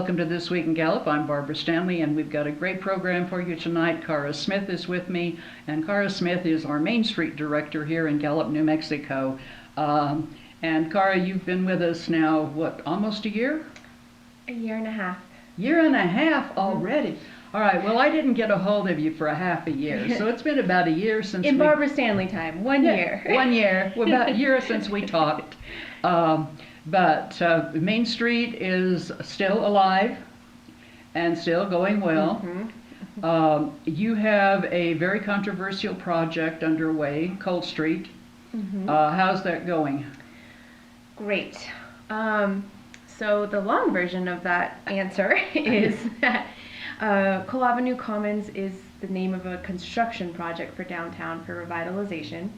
welcome to This Week in Gallup. I'm Barbara Stanley, and we've got a great program for you tonight. Cara Smith is with me, and Cara Smith is our MainStreet director here in Gallup, New Mexico. And Cara, you've been with us now, what, almost a year? A year and a half. Year and a half already. All right, well, I didn't get a hold of you for a half a year, so it's been about a year since in Barbara Stanley time, 1 year. 1 year, well, about a year since we talked. But MainStreet is still alive and still going well. Mm-hmm. You have a very controversial project underway, Cold Street. Mm-hmm. How's that going? Great. So the long version of that answer is that Cole Avenue Commons is the name of a construction project for downtown for revitalization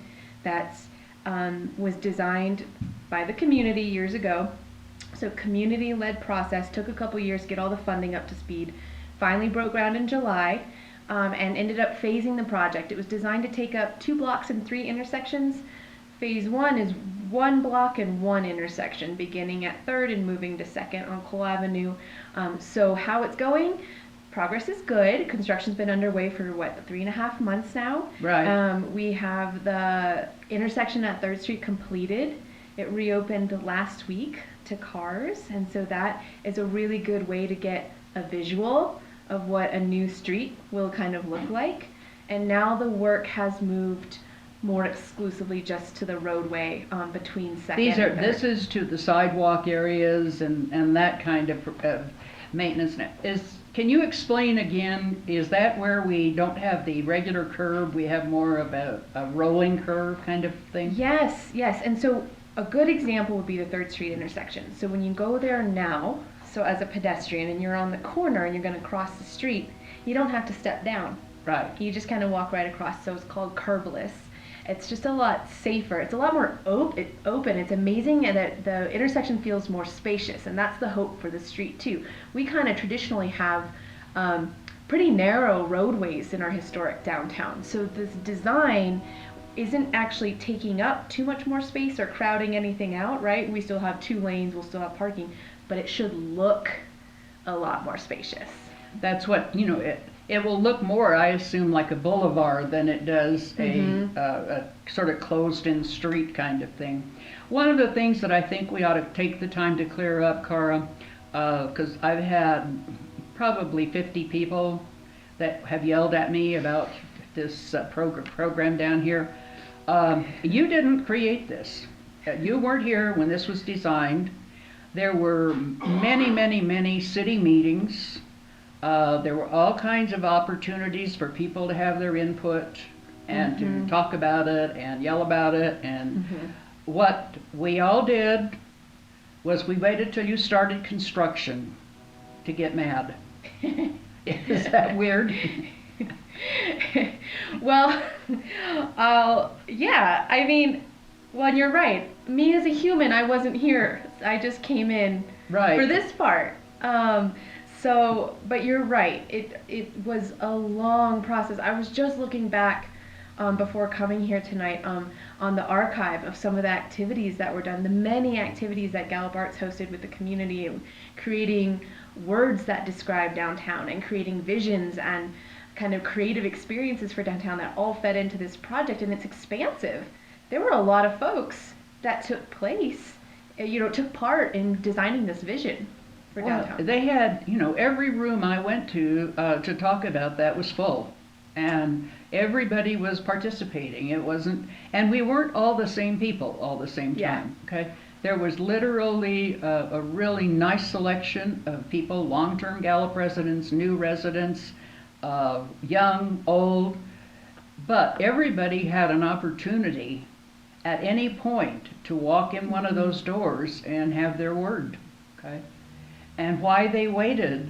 that was designed by the community years ago. So community-led process, took a couple years to get all the funding up to speed, finally broke ground in July, and ended up phasing the project. It was designed to take up 2 blocks and 3 intersections. Phase 1 is 1 block and 1 intersection, beginning at 3rd and moving to 2nd on Cole Avenue. So how it's going? Progress is good. Construction's been underway for 3.5 months now. Right. We have the intersection at 3rd Street completed. It reopened last week to cars, and so that is a really good way to get a visual of what a new street will kind of look like. And now the work has moved more exclusively just to the roadway between 2nd and 3rd. This is to the sidewalk areas and that kind of maintenance. Can you explain again, is that where we don't have the regular curb, we have more of a rolling curve kind of thing? Yes, yes. And so a good example would be the 3rd Street intersection. So when you go there now, so as a pedestrian and you're on the corner and you're going to cross the street, you don't have to step down. Right. You just kind of walk right across. So it's called curbless. It's just a lot safer. It's a lot more open. It's amazing that the intersection feels more spacious, and that's the hope for the street too. We kind of traditionally have pretty narrow roadways in our historic downtown. So this design isn't actually taking up too much more space or crowding anything out, right? We still have 2 lanes, we'll still have parking, but it should look a lot more spacious. That's what, it will look more, I assume, like a boulevard than it does a sort of closed-in street kind of thing. One of the things that I think we ought to take the time to clear up, Cara, because I've had probably 50 people that have yelled at me about this program down here. You didn't create this. You weren't here when this was designed. There were many, many, many city meetings. There were all kinds of opportunities for people to have their input and to talk about it and yell about it. And what we all did was we waited till you started construction to get mad. Is that weird? Well, yeah, I mean, well, you're right. Me as a human, I wasn't here. I just came in for this part. So, but you're right. It was a long process. I was just looking back before coming here tonight on the archive of some of the activities that were done, the many activities that Gallup Arts hosted with the community, and creating words that describe downtown and creating visions and kind of creative experiences for downtown that all fed into this project, and it's expansive. There were a lot of folks that took part in designing this vision for downtown. They had, every room I went to talk about that was full, and everybody was participating. It wasn't, and we weren't all the same people all the same time. Yeah. Okay, there was literally a really nice selection of people: long-term Gallup residents, new residents, young, old, but everybody had an opportunity at any point to walk in one of those doors and have their word. Okay. And why they waited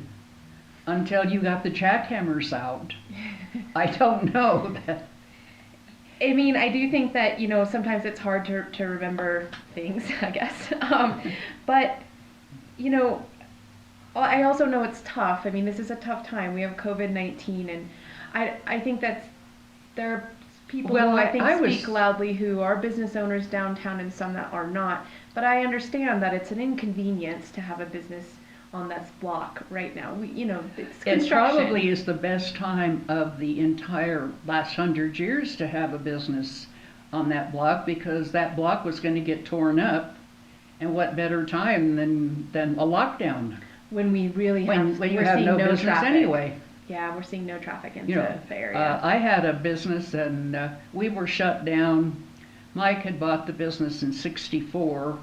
until you got the jackhammers out, I don't know. I mean, I do think that, sometimes it's hard to remember things, I guess. But, I also know it's tough. I mean, this is a tough time. We have COVID-19, and I think that there are people who I think speak loudly who are business owners downtown and some that are not. But I understand that it's an inconvenience to have a business on this block right now. It's It construction. probably is the best time of the entire last 100 years to have a business on that block, because that block was going to get torn up, and what better time than a lockdown When we really have, when you we're have seeing no no business traffic. anyway. Yeah, we're seeing no traffic into You know, the area. I had a business, and we were shut down. Mike had bought the business in '64,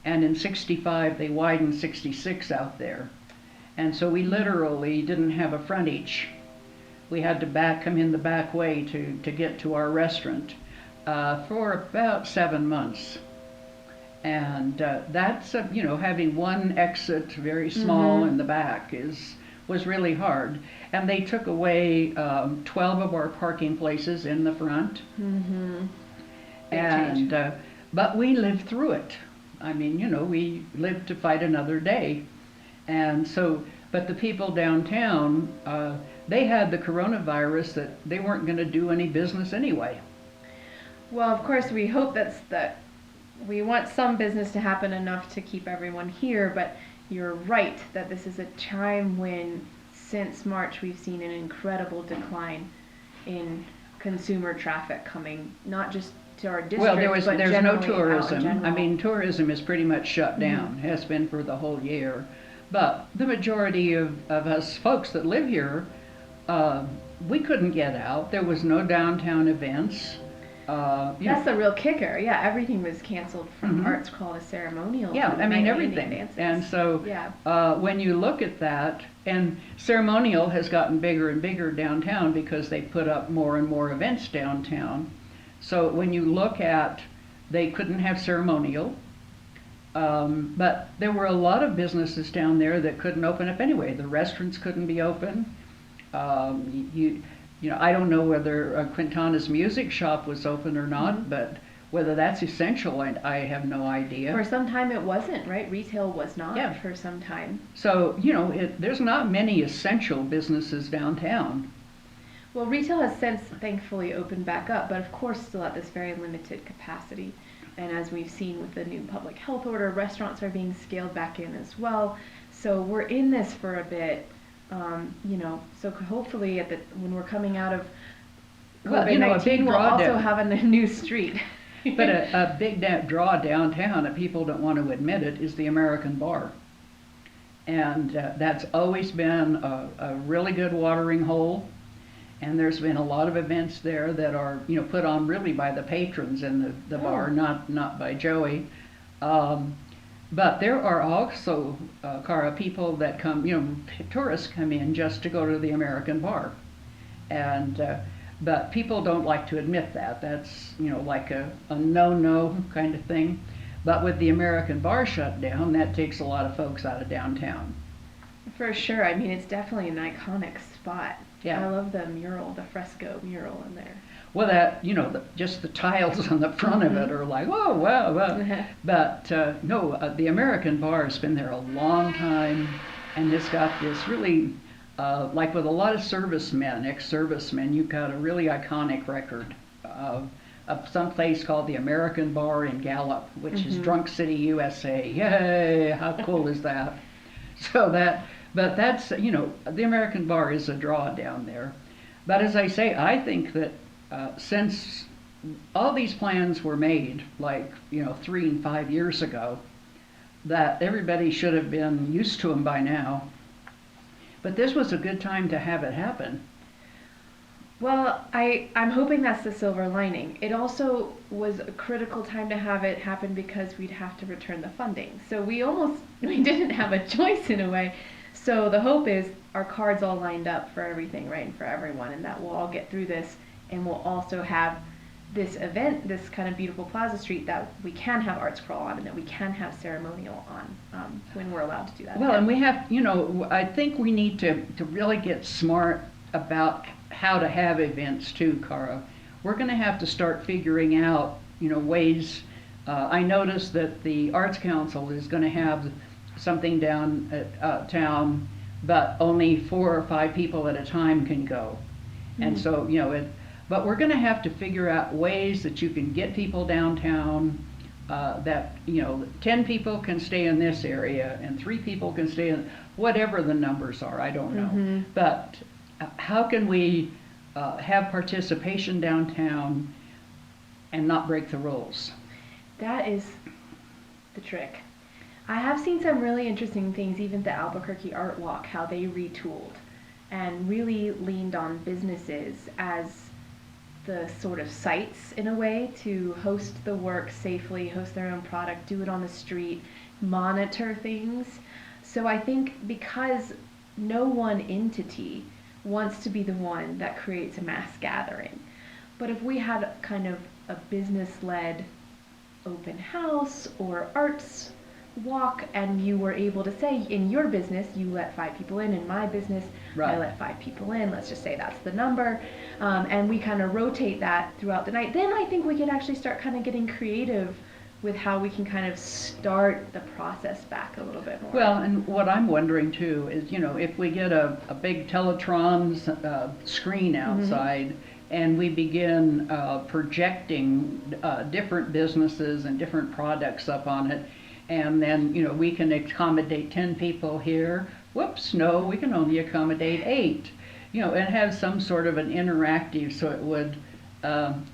and in '65 they widened 66 out there. And so we literally didn't have a frontage. We had to come in the back way to get to our restaurant for about 7 months. And that's, having one exit very small in the back was really hard. And they took away 12 of our parking places in the front. And but we lived through it. I mean, we lived to fight another day. And so, but the people downtown, they had the coronavirus that they weren't going to do any business anyway. Well, of course, we hope that we want some business to happen enough to keep everyone here, but you're right that this is a time when, since March, we've seen an incredible decline in consumer traffic coming, not just to our district, Well, but there's no generally out in tourism. I general. mean, tourism is pretty much shut down, has been for the whole year. But the majority of us folks that live here, we couldn't get out. There was no downtown events. That's the real kicker. Yeah, everything was canceled from arts crawl to ceremonial. Yeah, to I mean night everything. dances. And so Yeah. when you look at that, and ceremonial has gotten bigger and bigger downtown because they put up more and more events downtown. So when you look at, they couldn't have ceremonial, but there were a lot of businesses down there that couldn't open up anyway. The restaurants couldn't be open. I don't know whether Quintana's music shop was open or not, but whether that's essential, I have no idea. For some time it wasn't, right? Retail was not Yeah. for some time. So, there's not many essential businesses downtown. Well, retail has since thankfully opened back up, but of course still at this very limited capacity. And as we've seen with the new public health order, restaurants are being scaled back in as well. So we're in this for a bit. So hopefully when we're coming out of COVID-19, we'll also have a new street. But a big draw downtown, and people don't want to admit it, is the American Bar. And that's always been a really good watering hole. And there's been a lot of events there that are, put on really by the patrons in the bar, not by Joey. But there are also, Cara, people that come, tourists come in just to go to the American Bar. And, but people don't like to admit that. That's, like a no-no kind of thing. But with the American Bar shut down, that takes a lot of folks out of downtown. For sure. I mean, it's definitely an iconic spot. Yeah. I love the fresco mural in there. Well, that, just the tiles on the front of it are like, oh, wow. But no, the American Bar has been there a long time, and it's got this really, like with a lot of ex-servicemen, you've got a really iconic record of some place called the American Bar in Gallup, which is Drunk City, USA. Yay, how cool is that? But that's, the American Bar is a draw down there. But as I say, I think that since all these plans were made, 3 and 5 years ago, that everybody should have been used to them by now. But this was a good time to have it happen. Well, I'm hoping that's the silver lining. It also was a critical time to have it happen because we'd have to return the funding. So we didn't have a choice in a way. So the hope is our cards all lined up for everything, right, and for everyone, and that we'll all get through this, and we'll also have this event, this kind of beautiful Plaza Street that we can have arts crawl on and that we can have ceremonial on when we're allowed to do that. Well, and we have, I think we need to really get smart about how to have events too, Cara. We're going to have to start figuring out, ways. I noticed that the Arts Council is going to have something down at town, but only 4 or 5 people at a time can go. And so, but we're going to have to figure out ways that you can get people downtown, that, 10 people can stay in this area and 3 people can stay in, whatever the numbers are, I don't know. But how can we have participation downtown and not break the rules? That is the trick. I have seen some really interesting things, even the Albuquerque Art Walk, how they retooled and really leaned on businesses as the sort of sites in a way to host the work safely, host their own product, do it on the street, monitor things. So I think because no one entity wants to be the one that creates a mass gathering. But if we had kind of a business-led open house or arts walk, and you were able to say, in your business you let 5 people in my business I let 5 people in, let's just say that's the number, and we kind of rotate that throughout the night, then I think we could actually start kind of getting creative with how we can kind of start the process back a little bit more. Well, and what I'm wondering too is, if we get a big Teletron's screen outside, and we begin projecting different businesses and different products up on it, and then, we can accommodate 10 people here. Whoops, no, we can only accommodate 8. And have some sort of an interactive, so it would,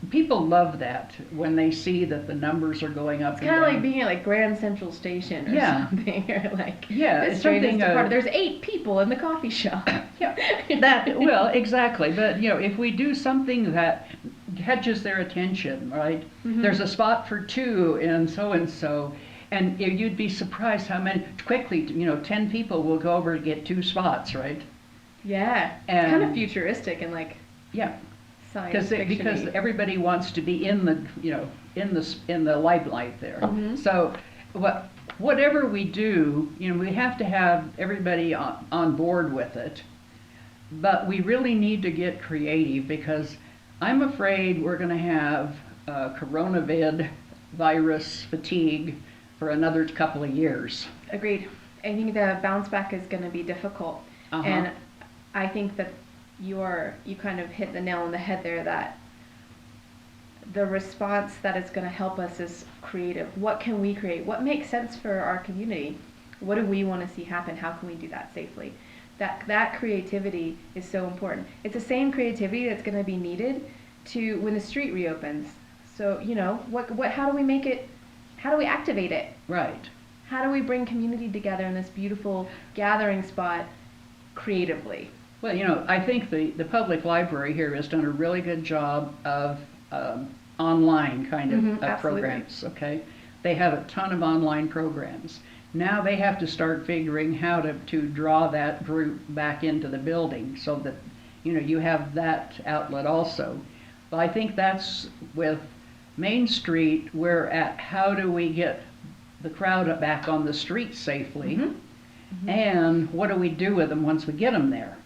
people love that when they see that the numbers are going up. It's kind of like being at like Grand Central Station or something, or like, it's something. There's 8 people in the coffee shop. Well, exactly. But if we do something that catches their attention, right? There's a spot for 2 and so. And you'd be surprised how many, quickly, 10 people will go over to get 2 spots, right? Yeah, and it's kind of futuristic and like science fiction-y. Because everybody wants to be in the, in the limelight there. So whatever we do, we have to have everybody on board with it. But we really need to get creative, because I'm afraid we're going to have coronavirus fatigue for another couple of years. Agreed. I think the bounce back is going to be difficult. And I think that you kind of hit the nail on the head there, that the response that is going to help us is creative. What can we create? What makes sense for our community? What do we want to see happen? How can we do that safely? That creativity is so important. It's the same creativity that's going to be needed to when the street reopens. So, how do we make it? How do we activate it? Right. How do we bring community together in this beautiful gathering spot creatively? Well, I think the public library here has done a really good job of online kind of programs, okay? They have a ton of online programs. Now they have to start figuring how to draw that group back into the building so that, you have that outlet also. But I think that's with MainStreet, we're at how do we get the crowd back on the street safely, and what do we do with them once we get them there?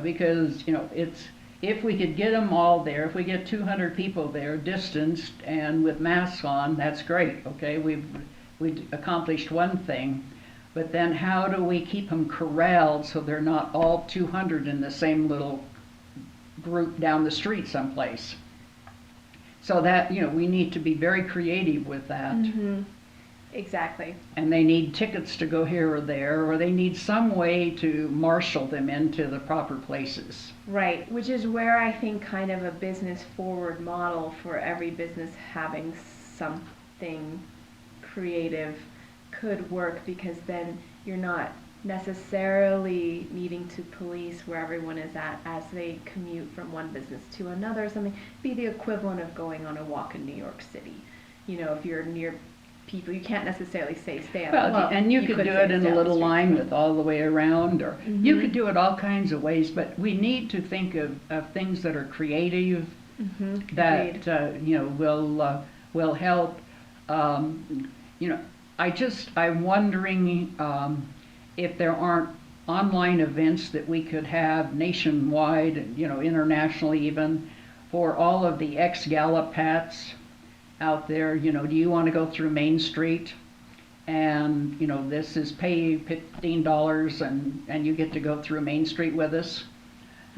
Because it's, if we could get them all there, if we get 200 people there, distanced and with masks on, that's great. Okay, we've accomplished one thing, but then how do we keep them corralled so they're not all 200 in the same little group down the street someplace? So that, we need to be very creative with that. Exactly. And they need tickets to go here or there, or they need some way to marshal them into the proper places. Right, which is where I think kind of a business forward model for every business having something creative could work, because then you're not necessarily needing to police where everyone is at as they commute from one business to another or something. Be the equivalent of going on a walk in New York City. If you're near people, you can't necessarily say stay at the club. And you could do it in a little line with all the way around, or you could do it all kinds of ways, but we need to think of things that are creative, that will help. I'm wondering if there aren't online events that we could have nationwide, internationally even, for all of the ex-Gallup hats out there. Do you want to go through MainStreet? And, this is pay $15 and you get to go through MainStreet with us.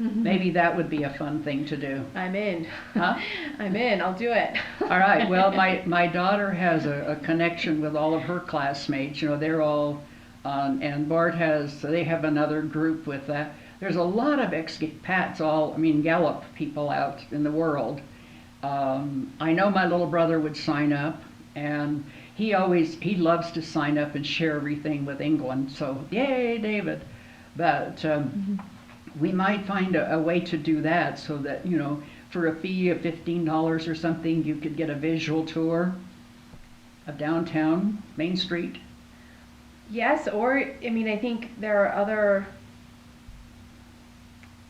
Maybe that would be a fun thing to do. I'm in. Huh? I'm in. I'll do it. All right. Well, my daughter has a connection with all of her classmates. They're all, and Bart they have another group with that. There's a lot of expats, Gallup people out in the world. I know my little brother would sign up, and he loves to sign up and share everything with England. So yay, David! But we might find a way to do that so that for a fee of $15 or something, you could get a visual tour of downtown Main Street. Yes, or I think there are other.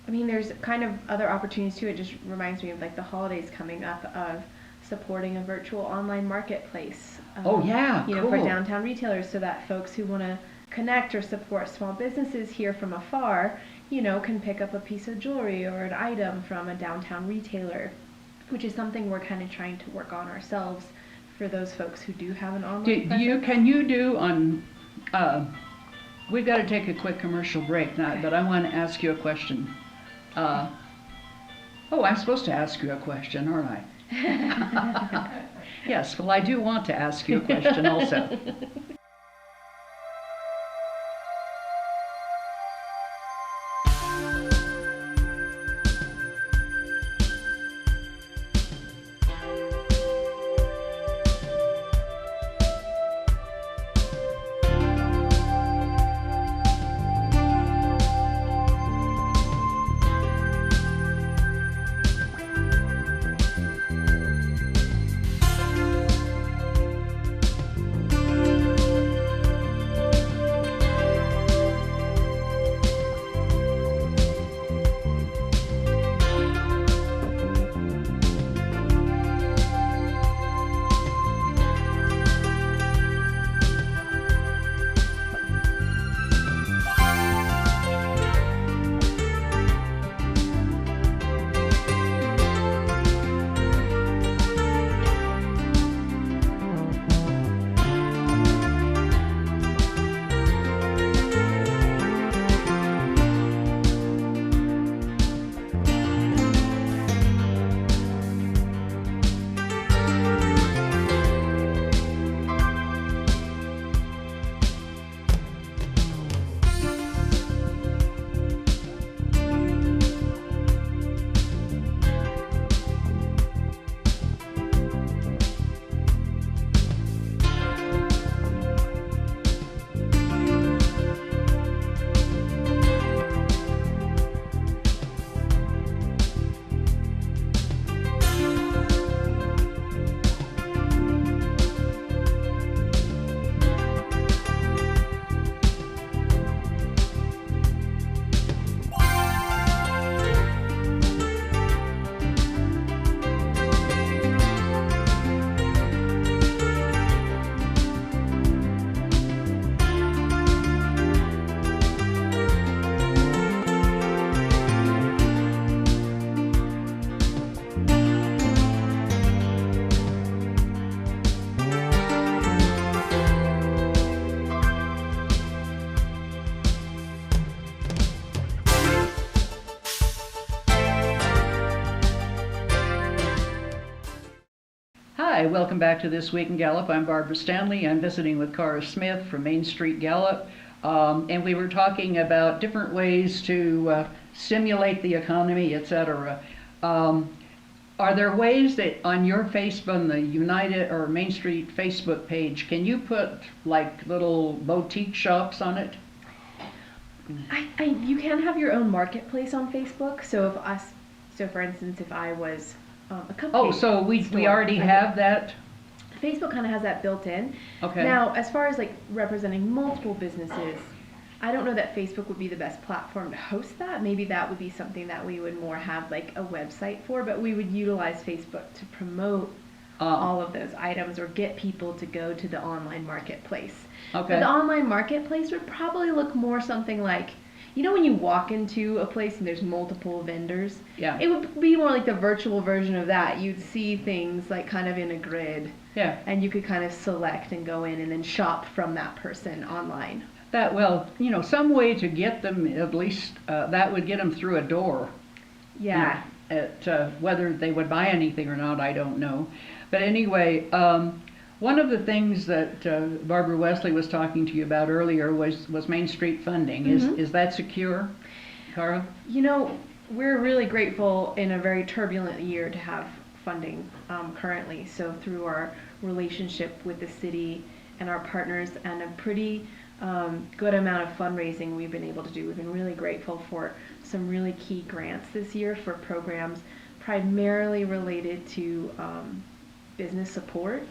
There's kind of other opportunities too. It just reminds me of like the holidays coming up of supporting a virtual online marketplace. Oh yeah, cool. For downtown retailers, so that folks who want to connect or support small businesses here from afar, can pick up a piece of jewelry or an item from a downtown retailer, which is something we're kind of trying to work on ourselves for those folks who do have an online presence. Can you do on? We've got to take a quick commercial break now, but I want to ask you a question. I'm supposed to ask you a question, aren't I? Yes, well, I do want to ask you a question also. Hi, welcome back to This Week in Gallup. I'm Barbara Stanley. I'm visiting with Cara Smith from MainStreet Gallup. And we were talking about different ways to stimulate the economy, etc. Are there ways that on your Facebook, on the United or MainStreet Facebook page, can you put like little boutique shops on it? You can have your own marketplace on Facebook. So for instance, if I was a cupcake so we already have that? Facebook kind of has that built in. Okay. Now, as far as like representing multiple businesses, I don't know that Facebook would be the best platform to host that. Maybe that would be something that we would more have like a website for, but we would utilize Facebook to promote all of those items or get people to go to the online marketplace. Okay. But the online marketplace would probably look more something like, when you walk into a place and there's multiple vendors, yeah, it would be more like the virtual version of that. You'd see things like kind of in a grid. Yeah. And you could kind of select and go in and then shop from that person online. Some way to get them, at least that would get them through a door. Yeah. Whether they would buy anything or not, I don't know. But anyway, one of the things that Barbara Wesley was talking to you about earlier was Main Street funding. Is that secure, Cara? You know, we're really grateful in a very turbulent year to have funding currently. So through our relationship with the city and our partners and a pretty good amount of fundraising we've been able to do. We've been really grateful for some really key grants this year for programs primarily related to business support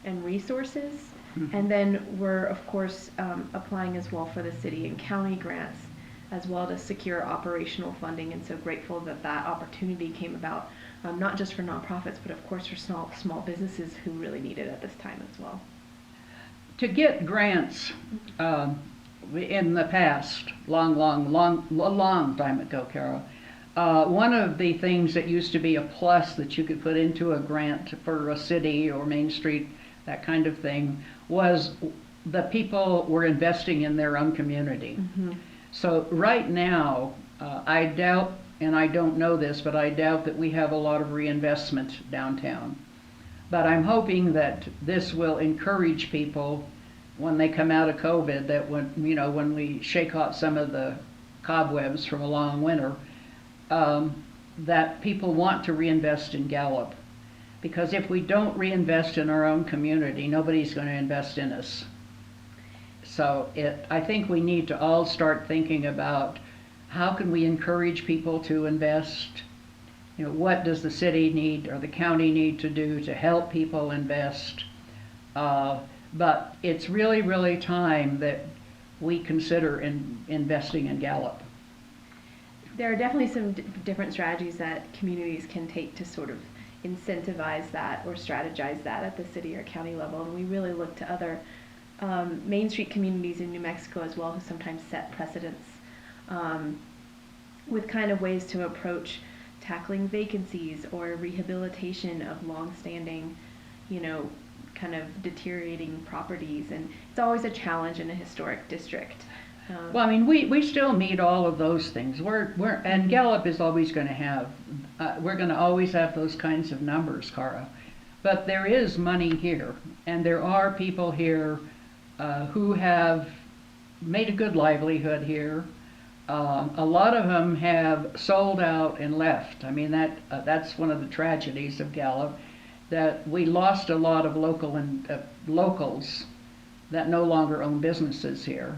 and resources. And then we're, of course, applying as well for the city and county grants as well to secure operational funding, and so grateful that that opportunity came about, not just for nonprofits, but of course for small businesses who really need it at this time as well. To get grants in the past, a long time ago, Carol, one of the things that used to be a plus that you could put into a grant for a city or Main Street, that kind of thing, was the people were investing in their own community. So right now, I doubt, and I don't know this, but I doubt that we have a lot of reinvestment downtown. But I'm hoping that this will encourage people when they come out of COVID, that when we shake off some of the cobwebs from a long winter, that people want to reinvest in Gallup. Because if we don't reinvest in our own community, nobody's going to invest in us. So I think we need to all start thinking about how can we encourage people to invest. What does the city need or the county need to do to help people invest? But it's really, really time that we consider investing in Gallup. There are definitely some different strategies that communities can take to sort of incentivize that or strategize that at the city or county level, and we really look to other Main Street communities in New Mexico as well, who sometimes set precedents with kind of ways to approach tackling vacancies or rehabilitation of long-standing, kind of deteriorating properties, and it's always a challenge in a historic district. Well, I mean, we still meet all of those things. And Gallup is always going to have, we're going to always have those kinds of numbers, Cara. But there is money here, and there are people here who have made a good livelihood here. A lot of them have sold out and left. I mean, that's one of the tragedies of Gallup, that we lost a lot of locals that no longer own businesses here.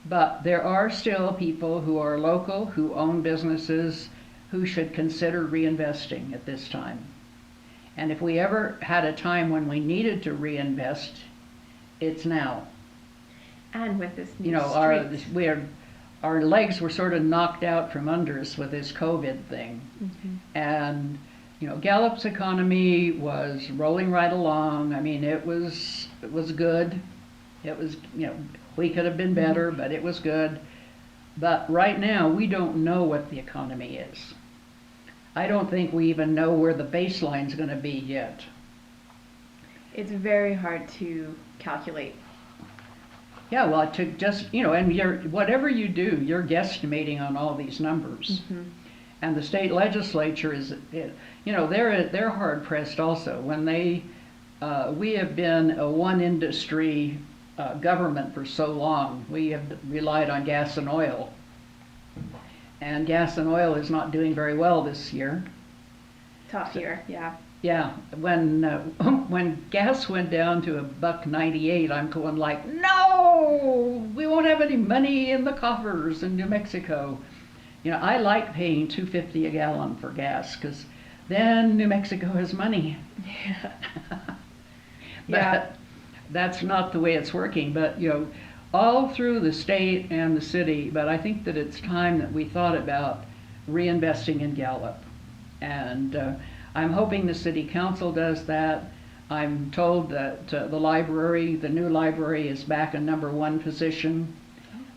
But there are still people who are local, who own businesses, who should consider reinvesting at this time. And if we ever had a time when we needed to reinvest, it's now. And with this new our legs were sort of knocked out from under us with this COVID thing. And Gallup's economy was rolling right along. I mean, it was good. It was, we could have been better, but it was good. But right now, we don't know what the economy is. I don't think we even know where the baseline's going to be yet. It's very hard to calculate. Yeah, well, to just, and whatever you do, you're guesstimating on all these numbers. And the state legislature is, they're hard pressed also. When we have been a one industry government for so long. We have relied on gas and oil. And gas and oil is not doing very well this year. Tough year, yeah. Yeah, when gas went down to $1.98, I'm going like, no, we won't have any money in the coffers in New Mexico. I like paying $2.50 a gallon for gas because then New Mexico has money. Yeah. But that's not the way it's working. But all through the state and the city. But I think that it's time that we thought about reinvesting in Gallup, and I'm hoping the city council does that. I'm told that the new library is back in #1 position.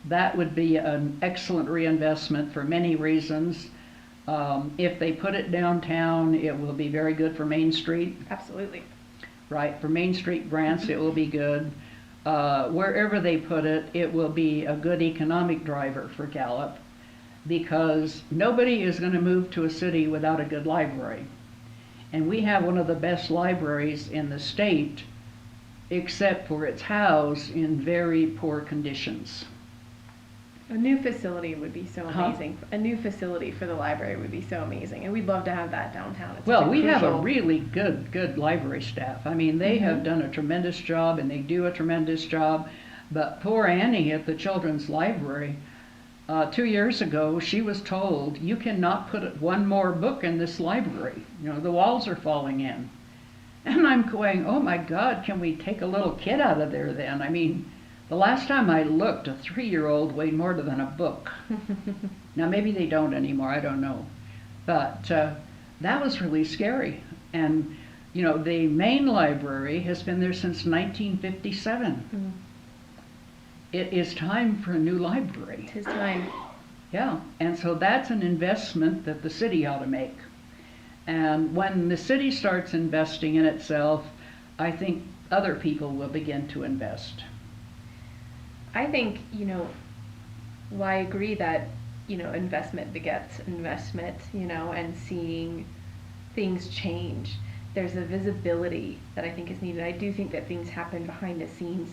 That would be an excellent reinvestment for many reasons. If they put it downtown, it will be very good for Main Street. Absolutely. Right, for Main Street grants, it will be good. Wherever they put it, it will be a good economic driver for Gallup. because nobody is going to move to a city without a good library. And we have one of the best libraries in the state, except for it's housed in very poor conditions. A new facility would be so Huh? amazing. A new facility for the library would be so amazing, and we'd love to have that downtown. It's Well, such we have a crucial- really good library staff. I mean, they have done a tremendous job, and they do a tremendous job. But poor Annie at the Children's Library, 2 years ago, she was told, you cannot put one more book in this library. You know, the walls are falling in. And I'm going, oh my God, can we take a little kid out of there then? I mean, the last time I looked, a 3-year-old weighed more than a book. Now, maybe they don't anymore, I don't know. But that was really scary. And, you know, the main library has been there since 1957. It is time for a new library. Tis time. Yeah, and so that's an investment that the city ought to make. And when the city starts investing in itself, I think other people will begin to invest. I think, well, I agree that, investment begets investment, and seeing things change. There's a visibility that I think is needed. I do think that things happen behind the scenes.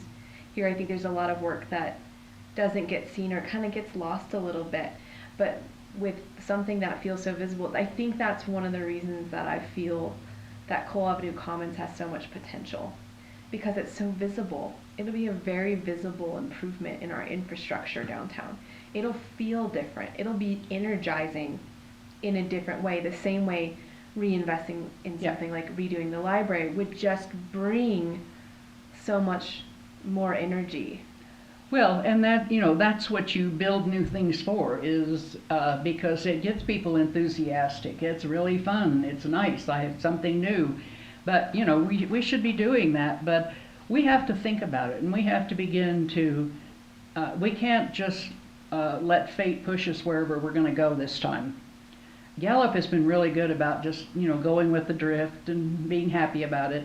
Here, I think there's a lot of work that doesn't get seen or kind of gets lost a little bit. But with something that feels so visible, I think that's one of the reasons that I feel that Cole Avenue Commons has so much potential, because it's so visible. It'll be a very visible improvement in our infrastructure downtown. It'll feel different. It'll be energizing in a different way, the same way reinvesting in something like redoing the library would just bring so much more energy. Well, and that, that's what you build new things for, is because it gets people enthusiastic. It's really fun. It's nice. I have something new. But, we should be doing that. But we have to think about it, and we have to begin to, we can't just let fate push us wherever we're going to go this time. Gallup has been really good about just, going with the drift and being happy about it.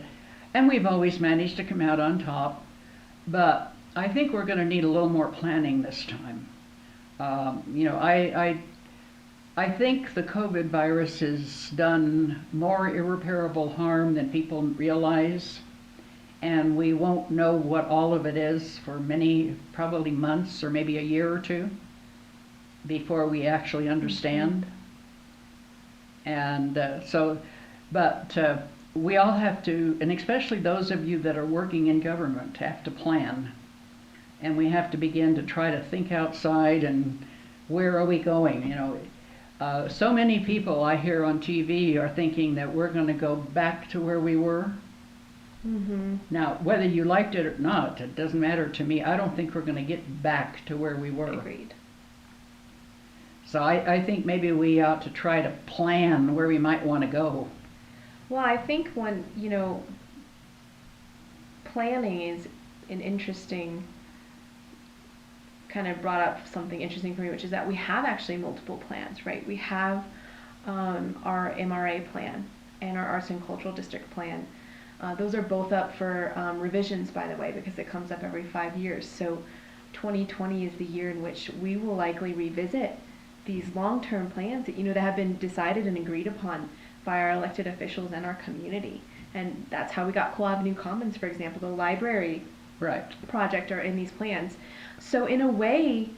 And we've always managed to come out on top. But I think we're going to need a little more planning this time. I think the COVID virus has done more irreparable harm than people realize, and we won't know what all of it is for many, probably months or maybe a year or two before we actually understand. And but we all have to, and especially those of you that are working in government, have to plan. And we have to begin to try to think outside and where are we going, So many people I hear on TV are thinking that we're going to go back to where we were. Now, whether you liked it or not, it doesn't matter to me. I don't think we're going to get back to where we were. Agreed. So I think maybe we ought to try to plan where we might want to go. Well, I think when, planning is an interesting, kind of brought up something interesting for me, which is that we have actually multiple plans, right? We have our MRA plan and our Arts and Cultural District plan. Those are both up for revisions, by the way, because it comes up every 5 years. So 2020 is the year in which we will likely revisit these long-term plans that, that have been decided and agreed upon by our elected officials and our community. And that's how we got Cole Avenue Commons, for example, the library project are in these plans. So in a way,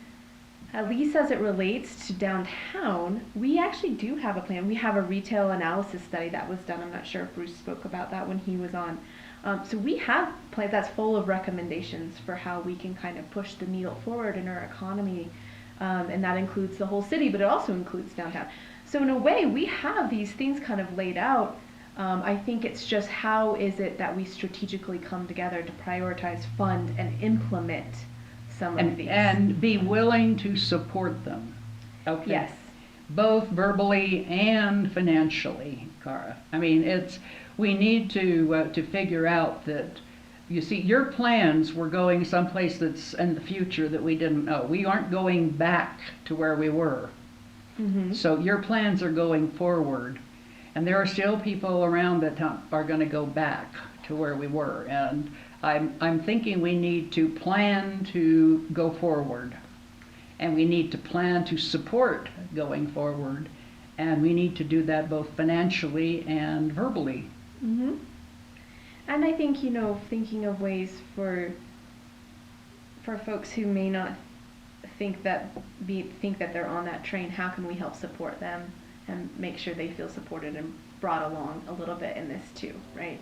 at least as it relates to downtown, we actually do have a plan. We have a retail analysis study that was done. I'm not sure if Bruce spoke about that when he was on. So we have a plan that's full of recommendations for how we can kind of push the needle forward in our economy. And that includes the whole city, but it also includes downtown. So in a way, we have these things kind of laid out. I think it's just how is it that we strategically come together to prioritize, fund, and implement some of these. And be willing to support them. Okay. Yes. Both verbally and financially, Cara. I mean, we need to figure out that, you see, your plans were going someplace that's in the future that we didn't know. We aren't going back to where we were. So your plans are going forward. And there are still people around that are going to go back to where we were. And I'm thinking we need to plan to go forward. and we need to plan to support going forward. And we need to do that both financially and verbally. Mm-hmm. And I think, thinking of ways for folks who may not think that they're on that train, how can we help support them and make sure they feel supported and brought along a little bit in this too, right?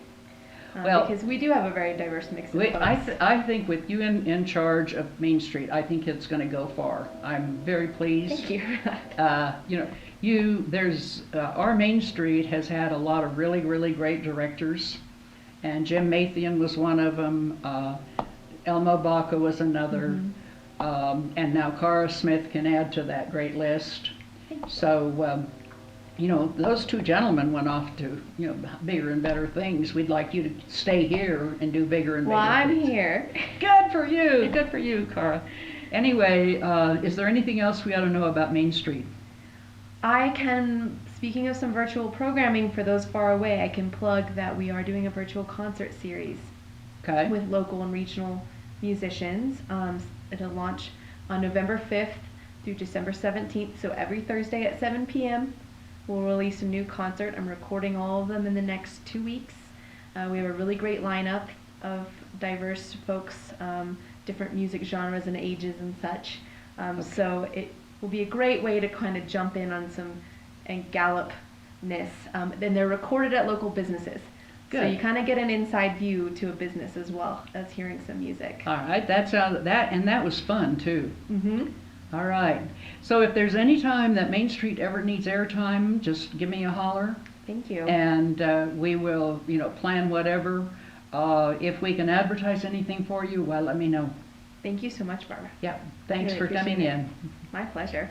Well, because we do have a very diverse mix of folks. I think with you in charge of MainStreet, I think it's going to go far. I'm very pleased. Thank you for that. Our MainStreet has had a lot of really, really great directors, and Jim Mathian was one of them. Elmo Baca was another, and now Cara Smith can add to that great list. So, those two gentlemen went off to, bigger and better things. We'd like you to stay here and do bigger and better things. I'm here. Good for you. Good for you, Cara. Anyway, is there anything else we ought to know about MainStreet? Speaking of some virtual programming for those far away, I can plug that we are doing a virtual concert series with local and regional musicians. It'll launch on November 5th through December 17th, so every Thursday at 7 p.m. we'll release a new concert. I'm recording all of them in the next 2 weeks. We have a really great lineup of diverse folks, different music genres and ages and such. So it will be a great way to kind of jump in on some Gallup-ness. Then they're recorded at local businesses. Good. So you kind of get an inside view to a business as well as hearing some music. All right, that was fun too. Mm-hmm. All right. So if there's any time that MainStreet ever needs airtime, just give me a holler. Thank you. And we will, plan whatever. If we can advertise anything for you, well, let me know. Thank you so much, Barbara. Yeah. Thanks for coming in. My pleasure.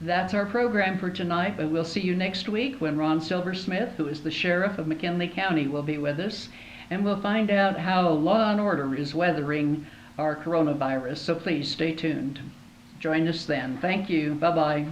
That's our program for tonight, but we'll see you next week when Ron Silversmith, who is the sheriff of McKinley County, will be with us, and we'll find out how law and order is weathering our coronavirus. So please stay tuned. Join us then. Thank you. Bye-bye.